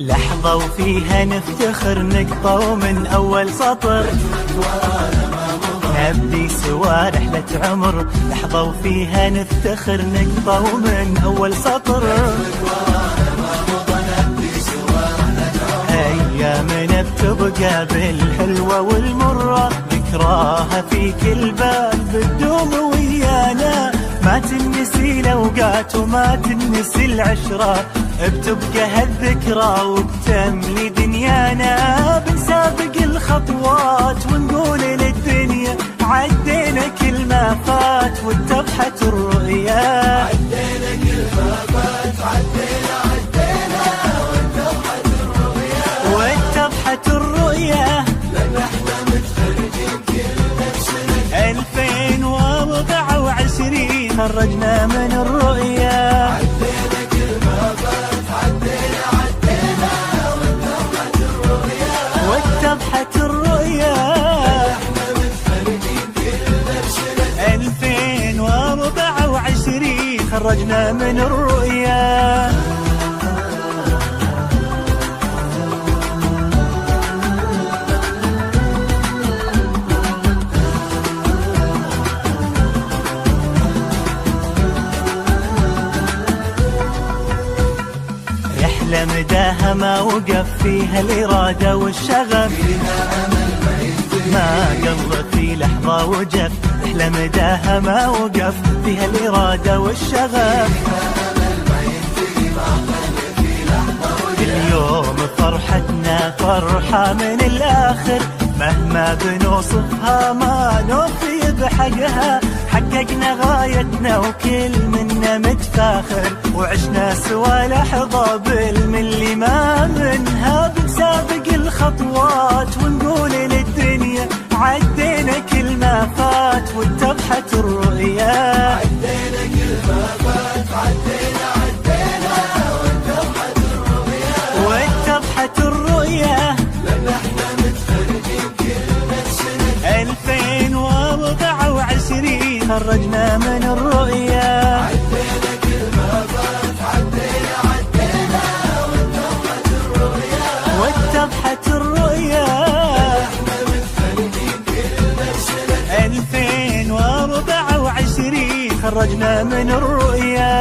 لحظة وفيها نفتخر نقطة ومن أول سطر، نبدي سوا رحلة عمر. لحظة وفيها نفتخر نقطة ومن أول سطر، أيامنا بتبقى بالحلوة والمرة، ذكراها في كل بال بتدوم ويانا. ما تنسي الأوقات وما تنسي العشرة، بتبقى هالذكرى وبتملي دنيانا. بنسابق الخطوات ونقول للدنيا عدينا كل ما فات واتضحت الرؤيا. عدينا كل ما فات عدينا واتضحت الرؤيا، واتضحت الرؤيا. لأن احنا متخرجين كلنا بسنة 2024 خرجنا من الرؤيا. عدينا كل ما فات عدينا واتضحت الرؤيا، واتضحت الرؤيا. احنا متخرجين كلنا بسنة 2024 خرجنا من الرؤيا. رحلة مداها ما وقف فيها الإرادة والشغف، ما قلت في لحظة وجف. رحلة مداها ما وقف فيها الإرادة والشغف، اليوم فرحتنا فرحة من الآخر، مهما بنوصفها ما نوفي بحقها. حققنا غايتنا وكل منا متفاخر، وعشنا سوا لحظة بالملي ما منها. بنسابق الخطوات ونقول للدنيا عدينا كل ما فات واتضحت الرؤيا. عدينا كل ما فات عدينا واتضحت الرؤيا، واتضحت الرؤيا. لأن احنا متخرجين كلنا بسنة 2024 خرجنا من الرؤيا. عدينا كل ما فات عدينا واتضحت الرؤيا، واتضحت الرؤيا. احنا متخرجين كلنا بسنة 2024 خرجنا من الرؤيا.